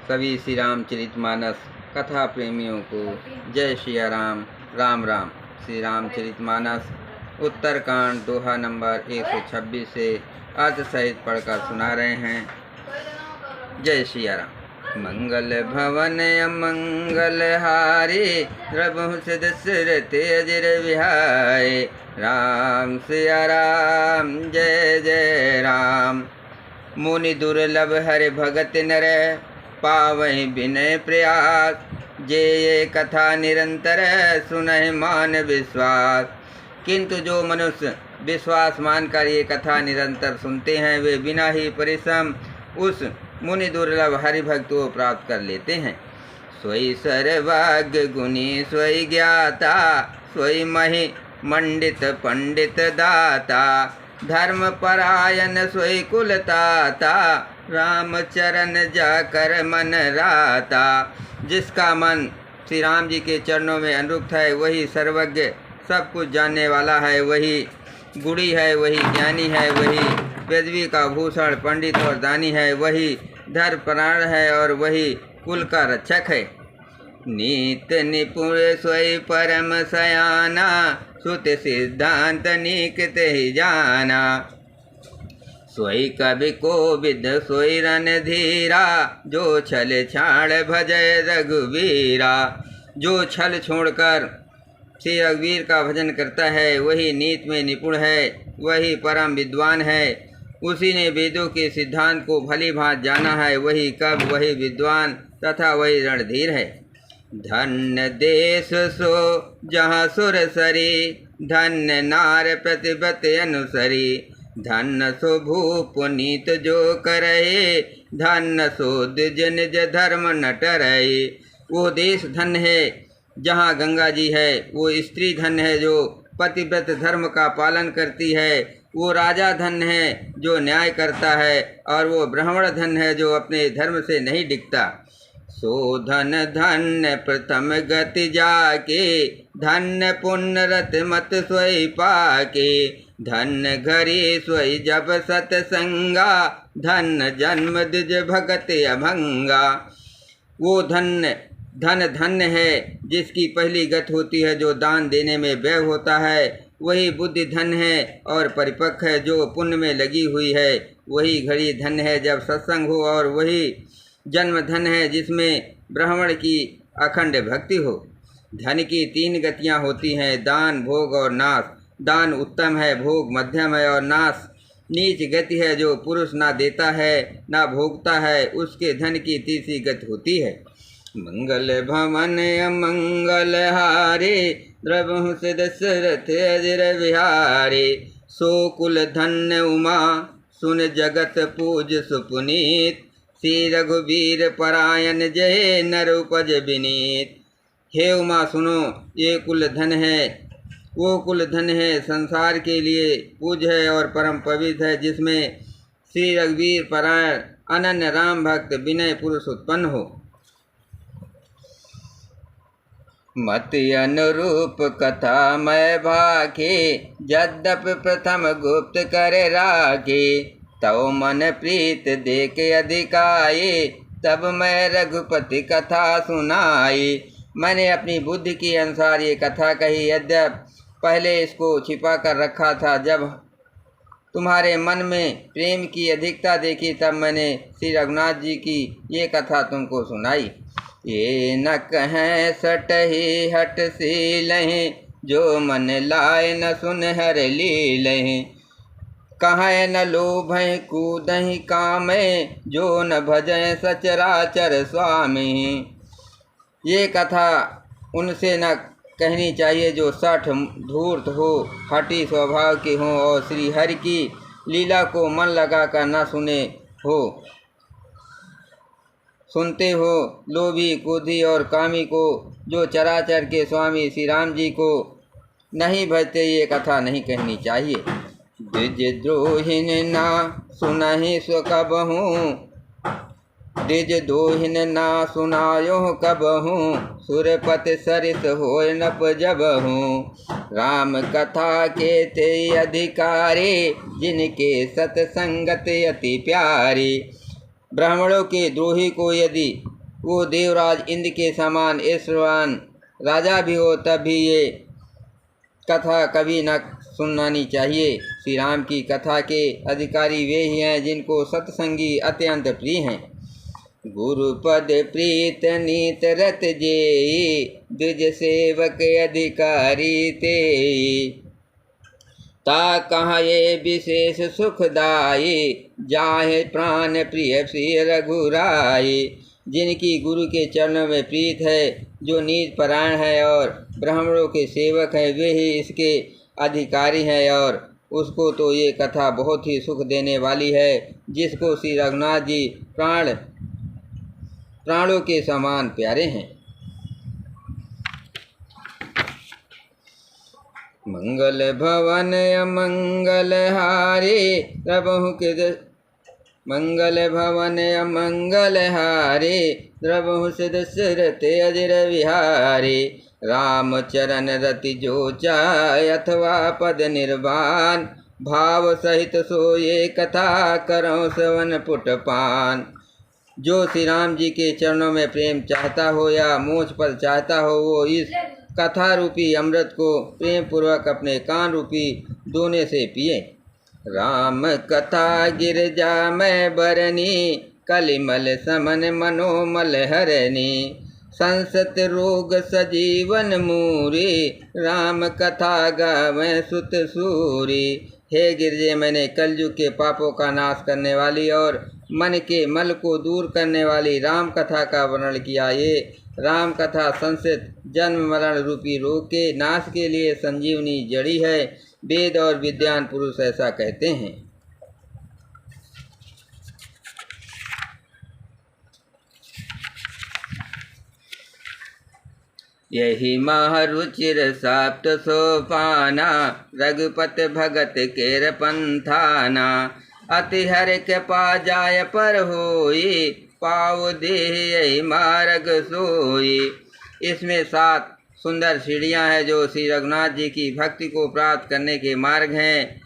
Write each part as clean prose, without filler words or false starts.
सभी श्री रामचरितमानस कथा प्रेमियों को जय सिया राम। राम राम। श्री रामचरितमानस उत्तरकांड दोहा नंबर 126 से अर्थ सहित पढ़कर सुना रहे हैं। जय सिया राम। मंगल भवन अमंगल हारे, प्रभु दशरथ अजर विहारे। राम सिया राम जय जय राम। मुनि दुर्लभ हरि भगत नर, पावहि विनय प्रयास। जे ये कथा निरंतर, सुनहि मान विश्वास। किंतु जो मनुष्य विश्वास मानकर ये कथा निरंतर सुनते हैं, वे बिना ही परिश्रम उस मुनि दुर्लभ हरिभक्त को प्राप्त कर लेते हैं। सोई सर्वज्ञ गुणी सोई ज्ञाता, सोई महि मंडित पंडित दाता। धर्म परायण सोई कुलताता, राम चरण जाकर मन राता। जिसका मन श्री राम जी के चरणों में अनुरक्त है, वही सर्वज्ञ सब कुछ जानने वाला है, वही गुणी है, वही ज्ञानी है, वही पृथ्वी का भूषण पंडित और दानी है, वही धर्मपरायण है और वही कुल का रक्षक है। नीत निपुण सोई परम सयाना, सुत सिद्धांत निकट ही जाना। सोई कवि कोविद सोई रणधीरा, जो छल छाड़ भजय रघुवीरा। जो छल छोड़कर श्री रघुवीर का भजन करता है, वही नीत में निपुण है, वही परम विद्वान है। उसी ने वेदों के सिद्धांत को भली भांति जाना है, वही कवि, वही विद्वान तथा वही रणधीर है। धन्य देश सो जहाँ सुर सरी, धन्य नार प्रतिपति अनुसरी। धन्य सो भूप नीत जो करहे, धन्य सो द्विज निज धर्म न टरहे। वो देश धन्य है जहाँ गंगा जी है, वो स्त्री धन्य है जो पतिव्रत धर्म का पालन करती है। वो राजा धन्य है जो न्याय करता है, और वो ब्राह्मण धन्य है जो अपने धर्म से नहीं डिगता। सो धन धन्य प्रथम गति जाके, धन्य पुण्य रत मत सोई पाके। धन्य घरी सोई जब सतसंगा, धन्य जन्म द्विज भगत अभंगा। वो धन्य है जिसकी पहली गत होती है, जो दान देने में व्यय होता है। वही बुद्धि धन्य है और परिपक्व है, जो पुण्य में लगी हुई है। वही घड़ी धन्य है जब सत्संग हो, और वही जन्म धन्य है जिसमें ब्राह्मण की अखंड भक्ति हो। धन की 3 गतियाँ होती हैं, दान, भोग और नाश। दान उत्तम है, भोग मध्यम है और नाश नीच गति है। जो पुरुष ना देता है ना भोगता है, उसके धन की तीसरी गति होती है। मंगल भवन अमंगल हारे, द्रवहु दशरथ अजर विहारे। सो कुल धन्य उमा, सुन जगत पूज सुपुनीत। श्री रघुवीर परायण जय नर उपज विनीत। हे उमा सुनो, ये कुल धन है, वो कुल धन है संसार के लिए पूज्य है और परम पवित्र है, जिसमें श्री रघुवीर परायण अनन्य राम भक्त विनय पुरुष उत्पन्न हो। मति अनुरूप कथा मैं भाखे, यद्यपि प्रथम गुप्त करे राखे। तव मन प्रीत देके अधिकाये, तब मैं रघुपति कथा सुनाई। मैंने अपनी बुद्धि के अनुसार ये कथा कही, यद्यपि पहले इसको छिपा कर रखा था। जब तुम्हारे मन में प्रेम की अधिकता देखी, तब मैंने श्री रघुनाथ जी की ये कथा तुमको सुनाई। ये न कहें सटही हट सीलहि, जो मन लाए न सुन हर लीलहि। कहें न लोभहि कूदहि कामे, जो न भजय सचराचर स्वामी। ये कथा उनसे न कहनी चाहिए जो सठ धूर्त हो, हठी स्वभाव के हों और श्री हरि की लीला को मन लगाकर न सुनते हो। लोभी, क्रोधी और कामी को, जो चराचर के स्वामी श्री राम जी को नहीं भजते, ये कथा नहीं कहनी चाहिए। द्विज द्रोहिन ना सुनहि सो कबहूँ, द्विज दोहिन ना सुनायो कबहूँ। सुरपति सरिस होय नप जबहूँ, राम कथा के ते अधिकारी। जिनके सत्संगत अति प्यारी। ब्राह्मणों के द्रोही को यदि वो देवराज इंद्र के समान ऐश्वर्यवान राजा भी हो तब भी ये कथा कभी न सुनानी चाहिए। श्री राम की कथा के अधिकारी वे ही हैं जिनको सत्संगी अत्यंत प्रिय हैं। गुरुपद प्रीत नीत रत जे द्विज सेवक अधिकारी ते ता कहाँ ये विशेष सुखदाई जाहे प्राण प्रिय श्री रघुराई। जिनकी गुरु के चरणों में प्रीत है, जो नीत परायण है और ब्राह्मणों के सेवक हैं, वे ही इसके अधिकारी हैं और उसको तो ये कथा बहुत ही सुख देने वाली है, जिसको श्री रघुनाथ जी प्राणों के समान प्यारे हैं। मंगल भवन अमंगल हारे द्रवहु के मंगल भवन अमंगल हारे द्रवहु सिदशरथ अजर विहारे। राम चरण रति जो चाय अथवा पद निर्वाण भाव सहित सोये कथा करो सवन पुटपान। जो श्री राम जी के चरणों में प्रेम चाहता हो या मोक्ष पद चाहता हो, वो इस कथा रूपी अमृत को प्रेम पूर्वक अपने कान रूपी दोने से पिए। राम कथा गिरजा में बरनी कलिमल समन मनोमल हरनी। संसत रोग सजीवन मूरी राम कथा गावें सुत सूरी। हे गिरजे, मैंने कलयुग के पापों का नाश करने वाली और मन के मल को दूर करने वाली राम कथा का वर्णन किया। ये राम कथा संसित जन्म मरण रूपी रोग के नाश के लिए संजीवनी जड़ी है। वेद और विद्वान पुरुष ऐसा कहते हैं। यही महारुचिर साप्त सोपाना रघुपत भगत केर पंथाना। अति हर के पा जाय पर होई पाव दे यही मार्ग सोई। इसमें 7 सुंदर सीढ़ियां हैं जो श्री रघुनाथ जी की भक्ति को प्राप्त करने के मार्ग हैं।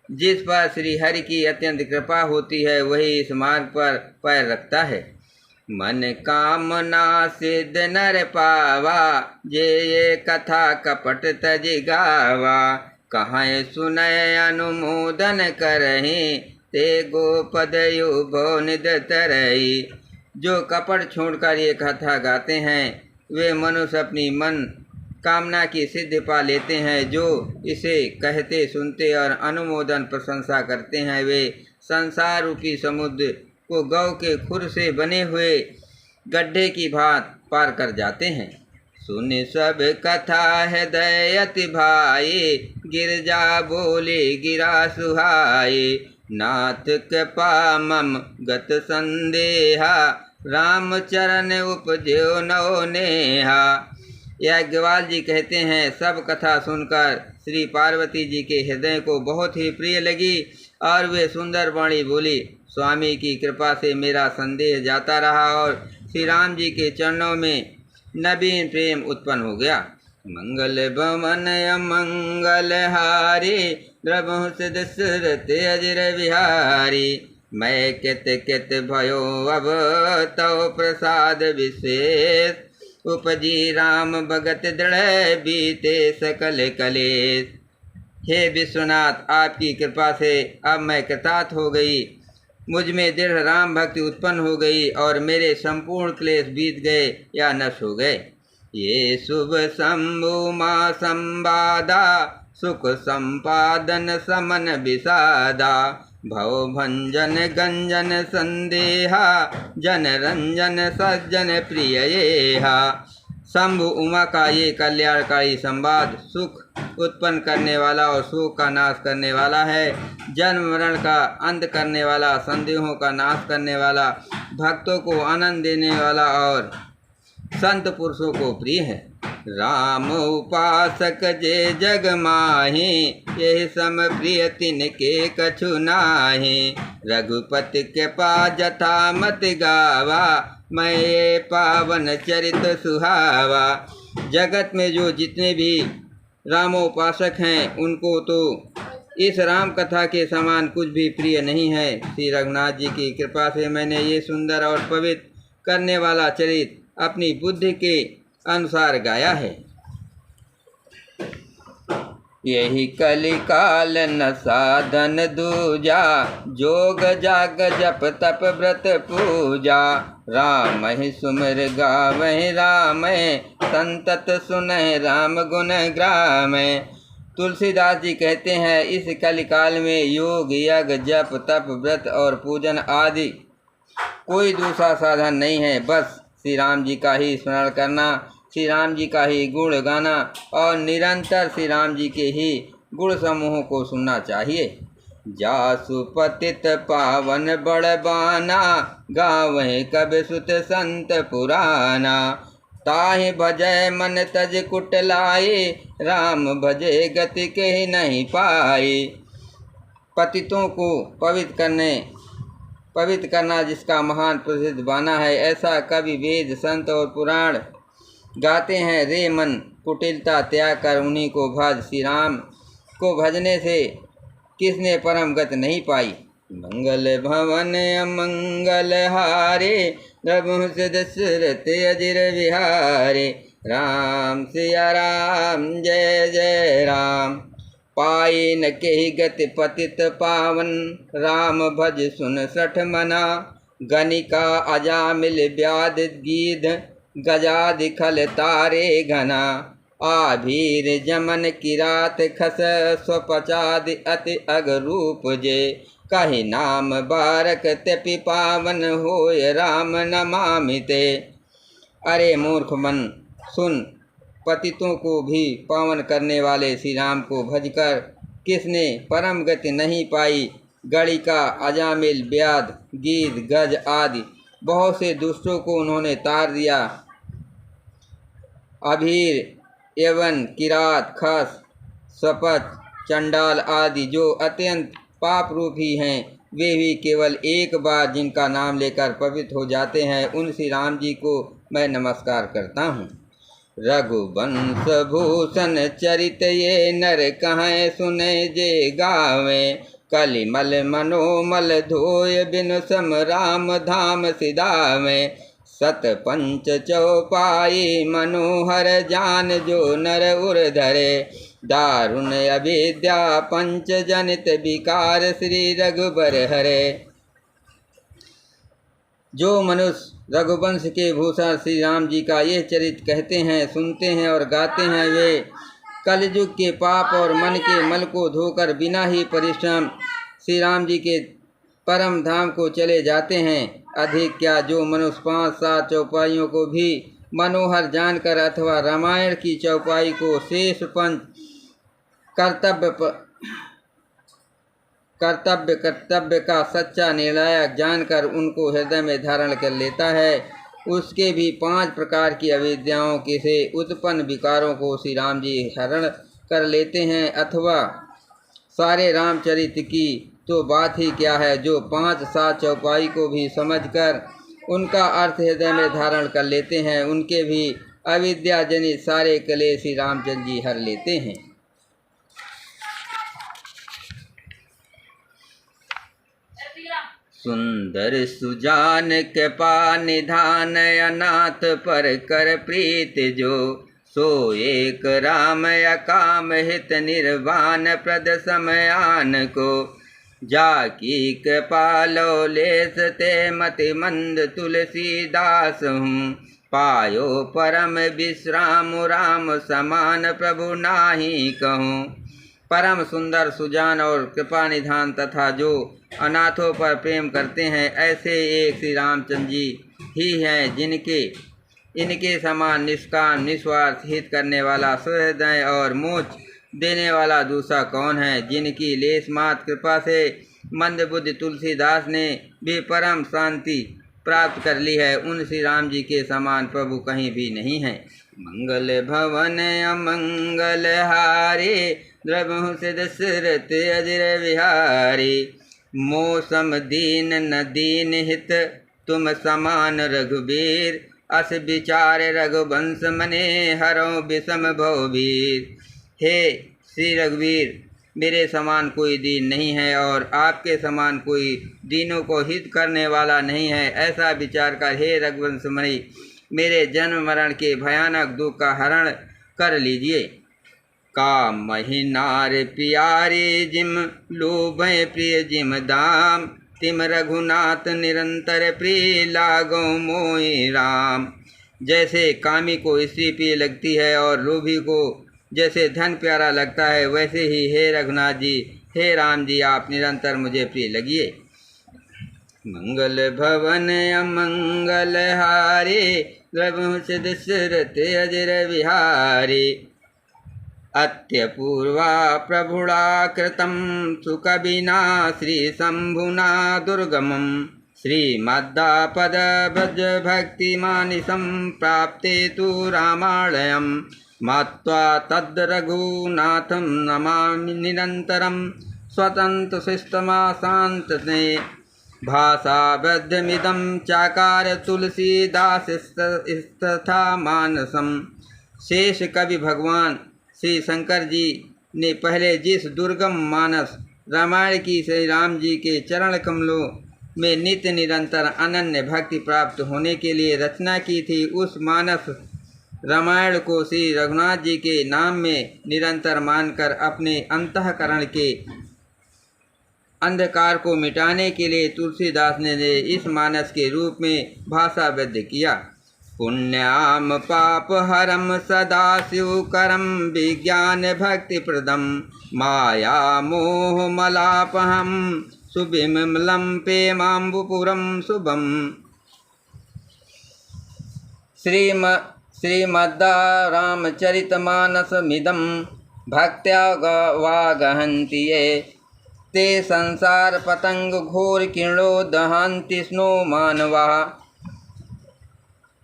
जिस पर श्री हरि की अत्यंत कृपा होती है, वही इस मार्ग पर पैर रखता है। मन कामना सिद्ध नर पावा जे ये कथा कपट तज गावा। कहाँ सुनय अनुमोदन करही ते गोपद युभो निद तरही। जो कपट छोड़कर ये कथा गाते हैं, वे मनुष्य अपनी मन कामना की सिद्धि पा लेते हैं। जो इसे कहते सुनते और अनुमोदन प्रशंसा करते हैं, वे संसार रूपी समुद्र को गौ के खुर से बने हुए गड्ढे की भांत पार कर जाते हैं। सुन सब कथा है दयति भाई गिरजा बोले गिरा सुहाई। नाथ कृपा मम गत संदेहा राम चरण उपजो नौ नेहा। याज्ञवल्क्य जी कहते हैं, सब कथा सुनकर श्री पार्वती जी के हृदय को बहुत ही प्रिय लगी और वे सुंदर वाणी बोली। स्वामी की कृपा से मेरा संदेह जाता रहा और श्री राम जी के चरणों में नवीन प्रेम उत्पन्न हो गया। मंगल भवन अमंगल हारी द्रवहु सिदशरथ अजर विहारी। मैं कित कित भयो अब तव प्रसाद विशेष। उपजी राम भगत दृढ़ बीते सकल कलेश। हे विश्वनाथ, आपकी कृपा से अब मैं कृतार्थ हो गई। मुझ में दृढ़ राम भक्ति उत्पन्न हो गई और मेरे संपूर्ण क्लेश बीत गए या नष्ट हो गए। ये शुभ शंभु माँ संवादा सुख संपादन समन विषादा। भव भंजन गंजन संदेहा जन रंजन सज्जन प्रिय येहा। शंभु उमा का ये कल्याणकारी संवाद सुख उत्पन्न करने वाला और शोक का नाश करने वाला है। जन्म मरण का अंत करने वाला, संदेहों का नाश करने वाला, भक्तों को आनंद देने वाला और संत पुरुषों को प्रिय है। राम उपासक जे जग माही यही सम प्रिय तिनके कछु नाहि। रघुपति के पा जथा मत गावा मैं ये पावन चरित सुहावा। जगत में जो जितने भी रामोपासक हैं, उनको तो इस राम कथा के समान कुछ भी प्रिय नहीं है। श्री रघुनाथ जी की कृपा से मैंने ये सुंदर और पवित्र करने वाला चरित अपनी बुद्धि के अनुसार गाया है। यही कलिकाल न साधन दूजा, जोग जाग जप तप व्रत पूजा। राम ही सुमिर गावहि राम, संतत सुनहि राम गुण ग्राम। तुलसीदास जी कहते हैं, इस कलिकाल में योग यज्ञ जप तप व्रत और पूजन आदि कोई दूसरा साधन नहीं है। बस श्री राम जी का ही स्मरण करना, श्री राम जी का ही गुण गाना और निरंतर श्री राम जी के ही गुण समूहों को सुनना चाहिए। जासु पतित पावन बड़बाना, गावहि कबि सुत संत पुराना। ताहि भजय मन तज कुटलाए, राम भजे गति के नहीं पाए। पतितों को पवित्र करना जिसका महान प्रसिद्ध बाना है, ऐसा कवि वेद संत और पुराण गाते हैं। रे मन कुटिलता त्याग कर उन्हीं को भज, श्री राम को भजने से किसने परम गति नहीं पाई। मंगल भवन अमंगल हारे, रघुवंश दशरथ अजिर विहारे। राम सिया राम जय जय राम, पाए न केहि गति पतित पावन। राम भज सुन सठ मना, गणिका अजामिल व्याध गीध। गजादि खल तारे घना, आभीर जमन किरात खस। स्वपचादि अति अगरूप जे, कहि नाम बारक त्यपि पावन होय राम नमामिते। अरे मूर्ख मन सुन, पतितों को भी पावन करने वाले श्री राम को भजकर किसने परम गति नहीं पाई। गणिका अजामिल व्याध गीध गज आदि बहुत से दुष्टों को उन्होंने तार दिया। अभीर एवं किरात खस स्वपच चंडाल आदि जो अत्यंत पाप रूपी हैं, वे भी केवल एक बार जिनका नाम लेकर पवित्र हो जाते हैं, उन श्री राम जी को मैं नमस्कार करता हूँ। रघुवंश भूषण चरित ये नर कहाँ सुने जे गावे। कलिमल मनोमल धोय बिनु सम राम धाम सिधावे। सत पंच चौपाई मनोहर जान जो नर उर धरे। दारुण अविद्या पंच जनित विकार श्री रघुबर हरे। जो मनुष्य रघुवंश के भूषण श्री राम जी का यह चरित्र कहते हैं, सुनते हैं और गाते हैं, वे कलयुग के पाप और मन के मल को धोकर बिना ही परिश्रम श्री राम जी के परम धाम को चले जाते हैं। अधिक क्या, जो मनुष्य 5-7 चौपाइयों को भी मनोहर जानकर अथवा रामायण की चौपाई को शेष पंच कर्तव्य का सच्चा निर्णायक जानकर उनको हृदय में धारण कर लेता है, उसके भी 5 प्रकार की अविद्याओं के से उत्पन्न विकारों को श्री राम जी हरण कर लेते हैं। अथवा सारे रामचरित्र की तो बात ही क्या है, जो 5-7 चौपाई को भी समझकर उनका अर्थ हृदय में धारण कर लेते हैं, उनके भी अविद्या जनित सारे कलेश श्री रामचंद्र जी हर लेते हैं। सुंदर सुजान कृपा निधान, अनाथ पर कर प्रीत जो। सो एक राम अकाम हित निर्वाण प्रद समयान को। जाकी कृपा लौलेस ते मति मंद तुलसीदास हूँ। पायो परम विश्राम राम समान प्रभु नाही कहूँ। परम सुंदर सुजान और कृपा निधान तथा जो अनाथों पर प्रेम करते हैं, ऐसे एक श्री रामचंद्र जी ही हैं, इनके समान निष्काम निस्वार्थ हित करने वाला सुहृदय और मोक्ष देने वाला दूसरा कौन है। जिनकी लेस मात्र कृपा से मंद बुद्धि तुलसीदास ने भी परम शांति प्राप्त कर ली है, उन श्री राम जी के समान प्रभु कहीं भी नहीं है। मंगल भवन अमंगल हारे, रघुवंश दशरथ अजिर विहारी। मौसम दीन न दीन हित, तुम समान रघुबीर। अस विचार रघुवंश मने, हरो विषम भवभीर। हे श्री रघुवीर, मेरे समान कोई दीन नहीं है और आपके समान कोई दीनों को हित करने वाला नहीं है। ऐसा विचार कर हे रघुवंश मणि, मेरे जन्म मरण के भयानक दुख का हरण कर लीजिए। का महीनार प्यारे जिम लोभ प्रिय जिम दाम, तिम रघुनाथ निरंतर प्रिय लागो मोहि राम। जैसे कामी को स्त्री प्रिय लगती है और लोभी को जैसे धन प्यारा लगता है, वैसे ही हे रघुनाथ जी, हे राम जी, आप निरंतर मुझे प्रिय लगिए। मंगल भवन अमंगल हारे, रघुवंश दशरथ अजर विहारे। अत्यपूर्वा प्रभुड़ा कृतं सुकविना श्रीशम्भुना दुर्गमं, श्रीमद्दापद ब्रज भक्तिमानिसं प्राप्ते तु रामालयं। मत्वा तद्रघुनाथं नमामि निरन्तरं, स्वतन्त्रशिष्टमाशान्तने भाषाबद्धमिदं चाकार तुलसीदासस्तथा मानसम्। शेष कवि भगवान श्री शंकर जी ने पहले जिस दुर्गम मानस रामायण की श्री राम जी के चरण कमलों में नित्य निरंतर अनन्य भक्ति प्राप्त होने के लिए रचना की थी, उस मानस रामायण को श्री रघुनाथ जी के नाम में निरंतर मानकर अपने अंतःकरण के अंधकार को मिटाने के लिए तुलसीदास ने इस मानस के रूप में भाषाबद्ध किया। पुण्याम पाप हरम सदा शिवकरम, विज्ञान भक्ति प्रदम माया मोह मलापहम, सुविमलम पेमाम्बुपुरम शुभम। श्रीमद् रामचरितमानसमिदं भक्त्या वागहन्ति ये, ते संसार पतंग घोर किरणो दहन्ति स्नो मानवा।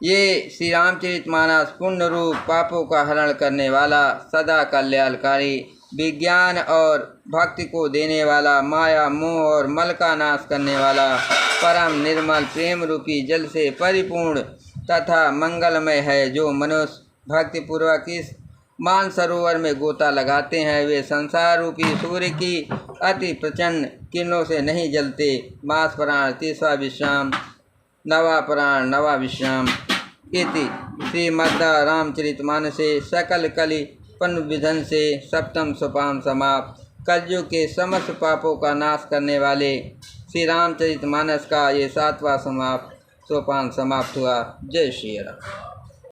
ये श्री रामचरितमानस पुण्य रूप पापों का हरण करने वाला, सदा कल्याणकारी, विज्ञान और भक्ति को देने वाला, माया मोह और मल का नाश करने वाला, परम निर्मल प्रेम रूपी जल से परिपूर्ण तथा मंगलमय है। जो मनुष्य भक्तिपूर्वक इस मान सरोवर में गोता लगाते हैं, वे संसार रूपी सूर्य की अति प्रचंड किरणों से नहीं जलते। मास प्राण तीसवा विश्राम, नवा प्राण नवा विश्राम। इति श्रीमद् रामचरितमानसे सकल कलि विधन से सप्तम सोपान समाप्त। कलयुग के समस्त पापों का नाश करने वाले श्री रामचरितमानस का ये 7वां सोपान समाप्त हुआ। जय श्री राम।